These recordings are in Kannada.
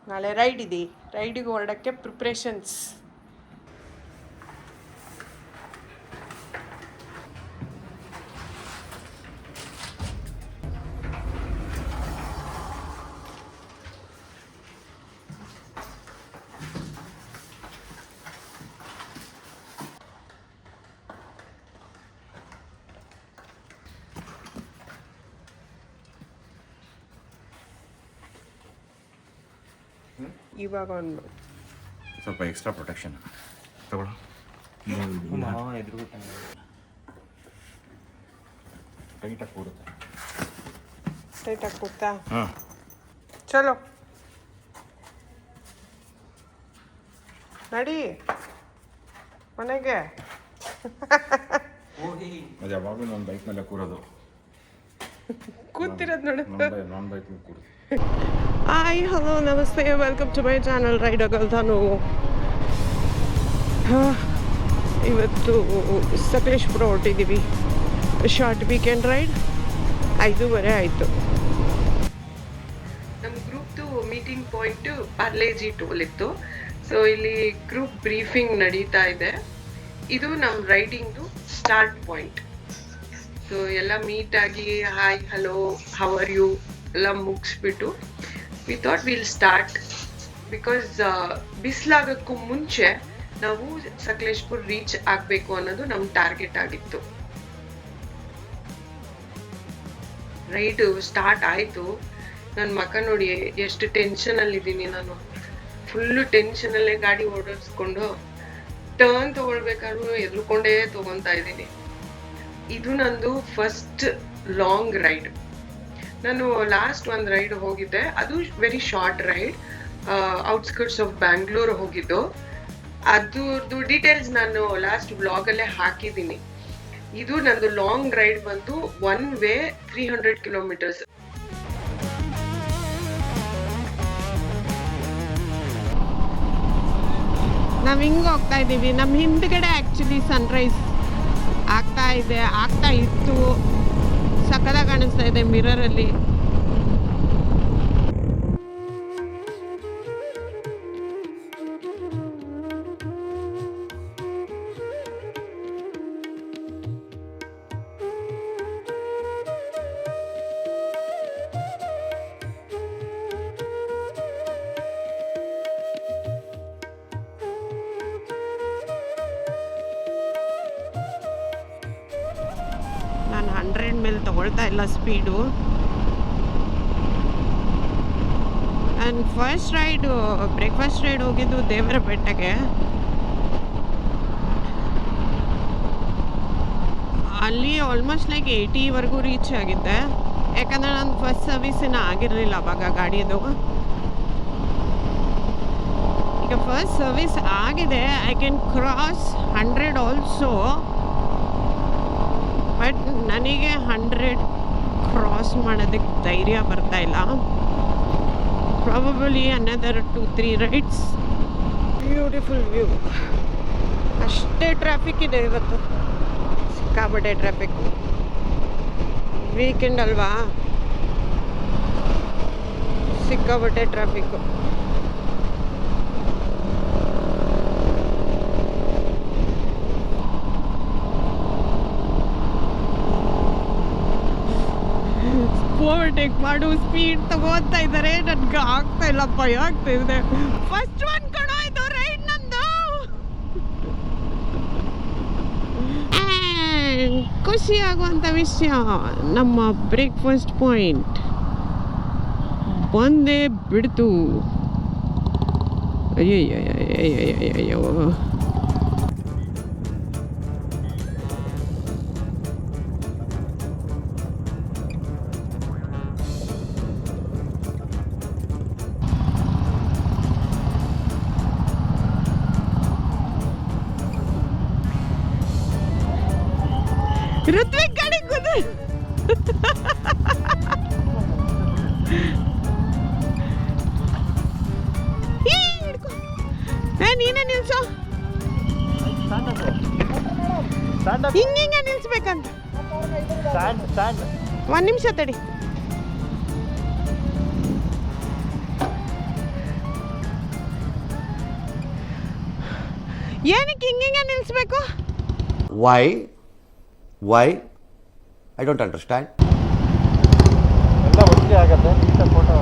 ನಾಳೆ ರೈಡ್ ಇದೆ. ರೈಡಿಗೆ ಹೊರಡೋಕ್ಕೆ ಪ್ರಿಪ್ರೇಷನ್ಸ್. ಇವಾಗ ಒಂದು ಸ್ವಲ್ಪ ಎಕ್ಸ್ಟ್ರಾ ಪ್ರೊಟೆಕ್ಷನ್ ತಗೊಳ್ಳೋ. ಟೈಟಾಗಿ ಕೂರುತ್ತೆ. ಟೈಟಾಗಿ ಕೂತಾ? ಹಾಂ, ಚಲೋ ನಡಿ ಮನೆಗೆ. ಅದು ಯಾವಾಗಲೂ ನನ್ನ ಬೈಕ್ ಮೇಲೆ ಕೂರೋದು. ಕೂತಿರೋದು ನೋಡು. ನನ್ನ ಬೈಕ್ ಮೇಲೆ ಕೂರೋದು. ಹಾಯ್, ಹಲೋ, ನಮಸ್ತೆ, ವೆಲ್ಕಮ್ ಟು ಮೈ ಚಾನಲ್ ರೈಡಗಲ್ ತಾನು. ಇವತ್ತು ಸಕಲೇಶ್ಪುರ ಹೊರಟಿದ್ದೀವಿ. Short weekend ride. 5:30 ಆಯಿತು. ನಮ್ಮ ಗ್ರೂಪ್ದು ಮೀಟಿಂಗ್ ಪಾಯಿಂಟು ಪಾರ್ಲೇಜಿ ಟೋಲ್ ಇತ್ತು. ಸೊ ಇಲ್ಲಿ ಗ್ರೂಪ್ ಬ್ರೀಫಿಂಗ್ ನಡೀತಾ ಇದೆ. ಇದು ನಮ್ಮ ರೈಡಿಂಗ್ದು ಸ್ಟಾರ್ಟ್ ಪಾಯಿಂಟ್. ಸೊ ಎಲ್ಲ ಮೀಟಾಗಿ hi, hello, how are you ಎಲ್ಲ ಮುಗಿಸ್ಬಿಟ್ಟು we thought will start. Because ಬಿಸಿಲಾಗಕ್ಕೂ ಮುಂಚೆ ನಾವು ಸಕಲೇಶ್ಪುರ್ ರೀಚ್ ಆಗಬೇಕು ಅನ್ನೋದು ನಮ್ಮ ಟಾರ್ಗೆಟ್ ಆಗಿತ್ತು. ರೈಡ್ ಸ್ಟಾರ್ಟ್ ಆಯಿತು. ನನ್ನ ಮಕ್ಕ ನೋಡಿ ಎಷ್ಟು ಟೆನ್ಷನಲ್ಲಿದ್ದೀನಿ ನಾನು. ಫುಲ್ಲು ಟೆನ್ಷನಲ್ಲೇ ಗಾಡಿ ಓಡಿಸ್ಕೊಂಡು ಟರ್ನ್ ತೊಗೊಳ್ಬೇಕಾದ್ರೂ ಎದ್ರುಕೊಂಡೇ ತೊಗೊತಾ ಇದ್ದೀನಿ. ಇದು ನಂದು ಫಸ್ಟ್ ಲಾಂಗ್ ರೈಡ್. ನಾನು ಲಾಸ್ಟ್ ಒಂದು ರೈಡ್ ಹೋಗಿದ್ದೆ, ಅದು very short ride, outskirts of Bangalore ಹೋಗಿದ್ದು. ಅದ್ರದ್ದು ಡೀಟೇಲ್ಸ್ ನಾನು ಲಾಸ್ಟ್ ವ್ಲಾಗಲ್ಲೇ ಹಾಕಿದ್ದೀನಿ. ಇದು ನಂದು ಲಾಂಗ್ ರೈಡ್ ಬಂದು ಒನ್ ವೇ 300 ಕಿಲೋಮೀಟರ್ಸ್. ನಾವು ಹಿಂಗೆ ಹೋಗ್ತಾ ಇದ್ದೀವಿ. ನಮ್ಮ ಹಿಂದ್ಗಡೆ ಆ್ಯಕ್ಚುಲಿ ಸನ್ರೈಸ್ ಆಗ್ತಾ ಇತ್ತು. ಸಕ್ಕದಾಗಿ ಕಾಣಿಸ್ತಾ ಇದೆ ಮಿರರಲ್ಲಿ. ನಾನು 100 ಮೇಲೆ ತಗೊಳ್ತಾ ಇಲ್ಲ speed. And first ride breakfast ride ಹೋಗಿದ್ದು ದೇವರ ಬೆಟ್ಟಕ್ಕೆ. ಅಲ್ಲಿ ಆಲ್ಮೋಸ್ಟ್ ಲೈಕ್ 80ವರೆಗೂ ರೀಚ್ ಆಗಿದ್ದೆ. ಯಾಕಂದರೆ ನಾನು ಫಸ್ಟ್ ಸರ್ವಿಸಿನ ಆಗಿರಲಿಲ್ಲ ಅವಾಗ ಗಾಡಿಯದು. ಈಗ ಫಸ್ಟ್ ಸರ್ವಿಸ್ ಆಗಿದೆ. I can cross 100 also. But ನನಗೆ 100 ಕ್ರಾಸ್ ಮಾಡೋದಕ್ಕೆ ಧೈರ್ಯ ಬರ್ತಾ ಇಲ್ಲ. Probably another 2-3 rides. Beautiful view. ಅಷ್ಟೇ ಟ್ರಾಫಿಕ್ ಇದೆ ಇವತ್ತು, ಸಿಕ್ಕಾಪಟ್ಟೆ ಟ್ರಾಫಿಕ್. ವೀಕೆಂಡ್ ಅಲ್ವಾ, ಸಿಕ್ಕಾಪಟ್ಟೆ ಟ್ರಾಫಿಕ್ಕು. ಓವರ್ಟೇಕ್ ಮಾಡು, ಸ್ಪೀಡ್ ತಗೋತಾ ಇದ್ದಾರೆ. ನನ್ಗೆ ಆಗ್ತಾ ಇಲ್ಲ, ಭಯ ಆಗ್ತಾ ಇದೆ. ಫಸ್ಟ್ ಒನ್ ಕಣೋ ಇದು ರೈಡ್ ನಂದು. ಖುಷಿ ಆಗುವಂಥ ವಿಷಯ, ನಮ್ಮ ಬ್ರೇಕ್ಫಾಸ್ಟ್ ಪಾಯಿಂಟ್ ಬಂದೇ ಬಿಡ್ತು. ಅಯ್ಯಯ್ಯೋ, ಋತ್ವಿಕ್ ಗಾಡಿ ಕೂತು ನೀನೇ ನಿಲ್ಸೋ. ಹಿಂಗೆ ನಿಲ್ಸ್ಬೇಕಂತ. 1 ನಿಮಿಷ ತಡಿ. ಏನಕ್ಕೆ ಹಿಂಗೆ ನಿಲ್ಲಿಸ್ಬೇಕು? Why? I don't understand. ಎಲ್ಲ ಒಟ್ಟಿಗೆ ಆಗತ್ತೆ, ನೀಟಾಗಿ ಫೋಟೋ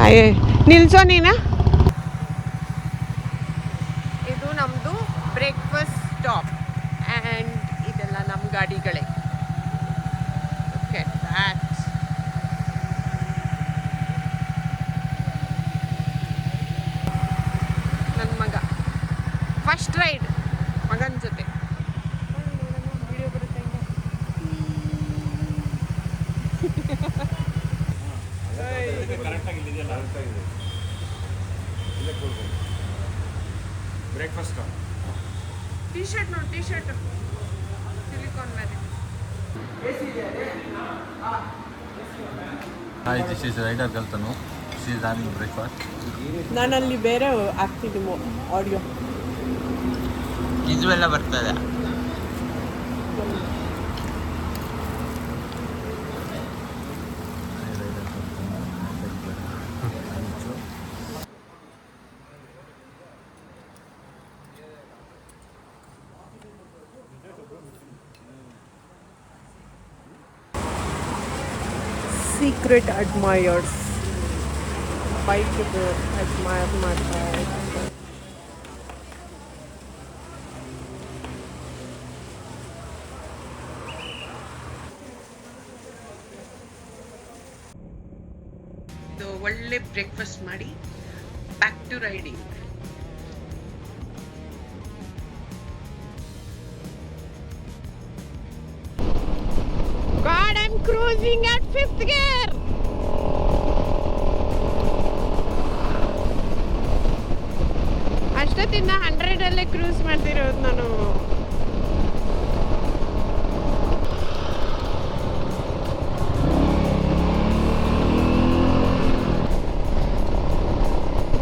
ಅಯ್ಯೇ ನಿಲ್ಸೋ ನೀನ. ಇದು ನಮ್ಮದು ಬ್ರೇಕ್ಫಾಸ್ಟ್ ಸ್ಟಾಪ್ ಆ್ಯಂಡ್ ಇದೆಲ್ಲ ನಮ್ಮ ಗಾಡಿಗಳೇ. ಓಕೆ ದ್ಯಾಟ್ ನನ್ನ ಮಗ ಫಸ್ಟ್ ರೈಡ್ ಮಗನ ಜೊತೆ. ವಿಡಿಯೋ ಬರುತ್ತೆ ಬ್ರೇಕ್ಫಾಸ್ಟ್ ಟೀ ಶರ್ಟ್ ನೋಡಿ, ಟೀ ಶರ್ಟ್ ಸಿಲಿಕಾನ್ ಮೇಲೆ. Hi, this is Rider Galtanu. She is having breakfast. ನಾನಲ್ಲಿ ಬೇರೆ ಆಗ್ತಿದ್ದೀವಿ ಆಡಿಯೋ. ಇದು ಎಲ್ಲ ಬರ್ತದೆ. ಸೀಕ್ರೆಟ್ ಅಡ್ಮೈಯರ್ಸ್ ಬೈಕ್ ಅಡ್ಮೈರ್ ಮಾಡ್ತಾ ಇದ್ದಾರೆ. ಒಳ್ಳೆ ಬ್ರೇಕ್ಫಾಸ್ಟ್ ಮಾಡಿ back to riding. God, I'm cruising at 5th gear. ಅಷ್ಟೊತ್ತಿಂದ 100 ಕ್ರೂಸ್ ಮಾಡ್ತಿರೋದು ನಾನು.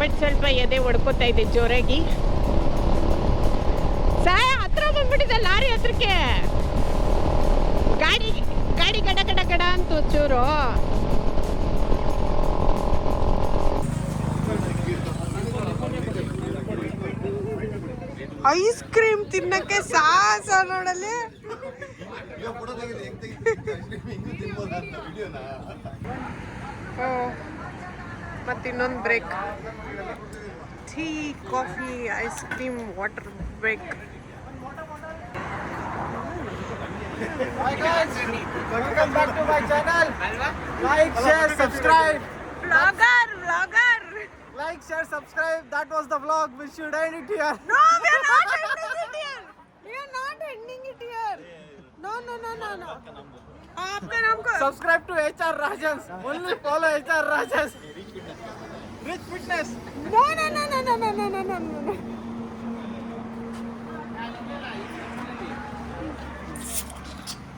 ಬಟ್ ಸ್ವಲ್ಪ ಎದೆ ಹೊಡ್ಕೋತಾ ಇದೆ ಜೋರಾಗಿ. ಸಾಯ ಹತ್ರ ಬಂದ್ಬಿಟ್ಟಿದೆ ಲಾರಿ ಹತ್ರಕ್ಕೆ. ಗಾಡಿ ಗಡ ಗಡ ಗಡ ಅಂತ ಚೂರು. ಐಸ್ ಕ್ರೀಮ್ ತಿನ್ನಕ್ಕೆ ಸಾಹಸ ನೋಡಲ್ಲಿ. ಮತ್ತಿನ್ನೊಂದು break. Tea, coffee, ice cream, water break. Hi guys, welcome back to my channel. Like, share, subscribe. Vlogger. Like, share, subscribe. That was the vlog. We should end it here. No, we are not ending it here. We are not ending it here. No. आपका नाम क्या? Subscribe to HR Rajas. Only follow HR Rajas. Rich Fitness. No.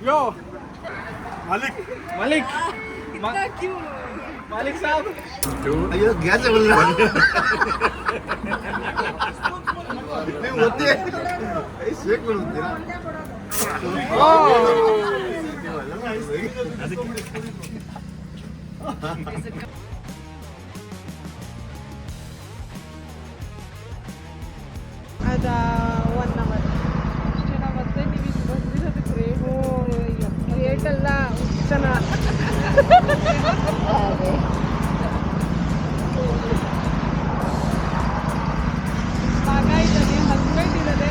Yo. Malik. Malik साहब. अयो गैस बोल रहा नहीं होते शेक में होते ना ಅದ 1 hour ಅಷ್ಟೇ. ನಾವು ಮತ್ತೆ ನೀವು ಇಲ್ಲಿ ಬಂದಿರೋದಕ್ಕೆ ರೇಟ್ ಎಲ್ಲ ಚೆನ್ನಾಗಿ ಮಗ ಇದ್ದಾನೆ, ಹಸ್ಬೆಂಡ್ ಇದ್ದಾರೆ.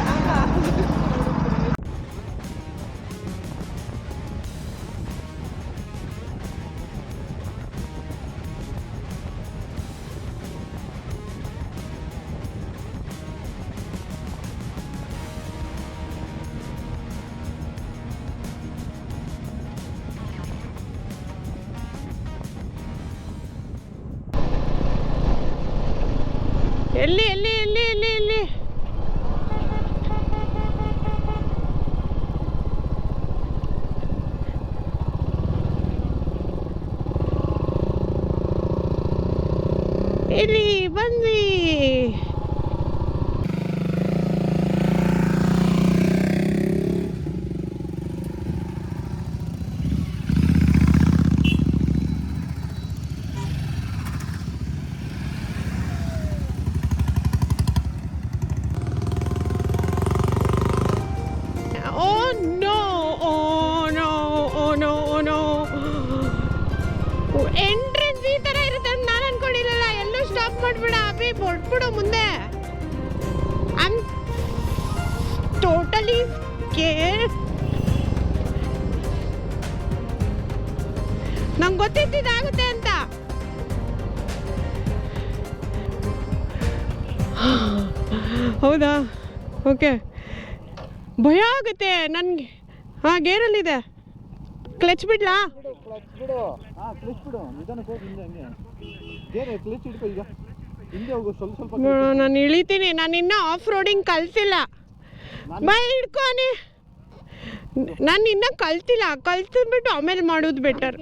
ಎಲ್ಲಿ ಇಲ್ಲಿ ಬಂದ್ವಿ. ಎಂಟ್ರೆನ್ಸ್ ಈ ತರ ಇರುತ್ತೆ ಅಂತ ನಾನು ಅನ್ಕೊಂಡಿರಲಿಲ್ಲ. ಎಲ್ಲೂ ಸ್ಟಾಪ್ ಮಾಡ್ಬೇಡ ಅಭಿ, ಹೊಟ್ಬಿಡು ಮುಂದೆ. I am totally scared. ನಂಗೆ ಗೊತ್ತಿತ್ತು ಇದಾಗುತ್ತೆ ಅಂತ. ಹೌದಾ? ಓಕೆ, ಭಯ ಆಗುತ್ತೆ ನನಗೆ. ಹಾಂ, ಗೇರಲ್ಲಿದೆ. ಕ್ಲಚ್ ಬಿಡ್ಲಾ? ಕ್ಲಚ್ ಬಿಡು. ಹಾಂ, ಕ್ಲಚ್ ಬಿಡು. ನಿಧಾನಕ್ಕೆ ಹೋಗಿ ಹಿಂದೆ ಹಂಗೆ ಗೇರ್ ಕ್ಲಚ್ ಹಿಡ್ಕೊ. ಈಗ ಹಿಂದೆ ಹೋಗು, ಸ್ವಲ್ಪ ನಾನು ಇಳಿತೀನಿ. ನಾನು ಇನ್ನೂ ಆಫ್ ರೋಡಿಂಗ್ ಕಲ್ತಿಲ್ಲ. ಬೈ ಹಿಡ್ಕೊ. ನಾನು ಇನ್ನೂ ಕಲ್ತಿಲ್ಲ. ಕಲ್ತ್ಬಿಟ್ಟು ಆಮೇಲೆ ಮಾಡೋದು ಬೆಟರ್.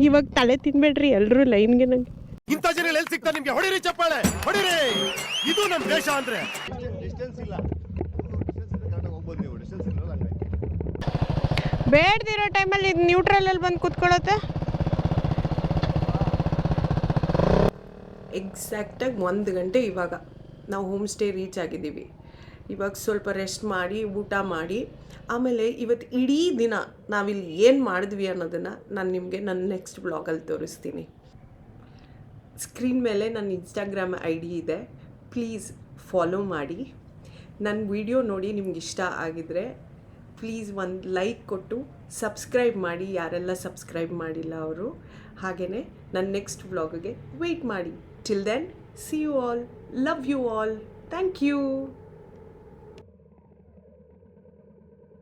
ಇವಾಗ ತಲೆ ತಿನ್ಬೇಡ್ರಿ ಎಲ್ಲರೂ ಲೈನ್ಗೆ. ನಂಗೆ ಇಂಥ ಜನ ಎಲ್ಲಿ ಸಿಗ್ತಾರೆ ನಿಮ್ಗೆ? ಹೊಡಿರಿ ಚಪ್ಪಾಳೆ, ಹೊಡಿರಿ. ಇದು ನಮ್ಮ ದೇಶ ಅಂದ್ರೆ. ಡಿಸ್ಟೆನ್ಸ್ ಇಲ್ಲ, ಕರೆಕ್ಟಾಗಿ ಹೋಗ್ಬೋದು ನೀವು. ಡಿಸ್ಟೆನ್ಸ್ ಇಲ್ಲ ಹಂಗಾಗಿ ಬೇಡದಿರೋ ಟೈಮಲ್ಲಿ ಇದು ನ್ಯೂಟ್ರಲಲ್ಲಿ ಬಂದು ಕೂತ್ಕೊಳ್ಳುತ್ತೆ. ಎಕ್ಸಾಕ್ಟಾಗಿ 1 ಗಂಟೆ ಇವಾಗ ನಾವು ಹೋಮ್ ಸ್ಟೇ ರೀಚ್ ಆಗಿದ್ದೀವಿ. ಇವಾಗ ಸ್ವಲ್ಪ ರೆಸ್ಟ್ ಮಾಡಿ, ಊಟ ಮಾಡಿ, ಆಮೇಲೆ ಇವತ್ತು ಇಡೀ ದಿನ ನಾವಿಲ್ಲಿ ಏನು ಮಾಡಿದ್ವಿ ಅನ್ನೋದನ್ನು ನಾನು ನಿಮಗೆ ನನ್ನ ನೆಕ್ಸ್ಟ್ ಬ್ಲಾಗಲ್ಲಿ ತೋರಿಸ್ತೀನಿ. ಸ್ಕ್ರೀನ್ ಮೇಲೆ ನನ್ನ ಇನ್ಸ್ಟಾಗ್ರಾಮ್ ID ಇದೆ, ಪ್ಲೀಸ್ ಫಾಲೋ ಮಾಡಿ. ನನ್ನ ವಿಡಿಯೋ ನೋಡಿ ನಿಮ್ಗೆ ಇಷ್ಟ ಆಗಿದರೆ ಪ್ಲೀಸ್ ಒಂದು ಲೈಕ್ ಕೊಟ್ಟು ಸಬ್ಸ್ಕ್ರೈಬ್ ಮಾಡಿ, ಯಾರೆಲ್ಲ ಸಬ್ಸ್ಕ್ರೈಬ್ ಮಾಡಿಲ್ಲ ಅವರು. ಹಾಗೆಯೇ ನನ್ನ ನೆಕ್ಸ್ಟ್ ವ್ಲಾಗ್ಗೆ ವೆಯ್ಟ್ ಮಾಡಿ. Till then, see you all, love you all, thank you.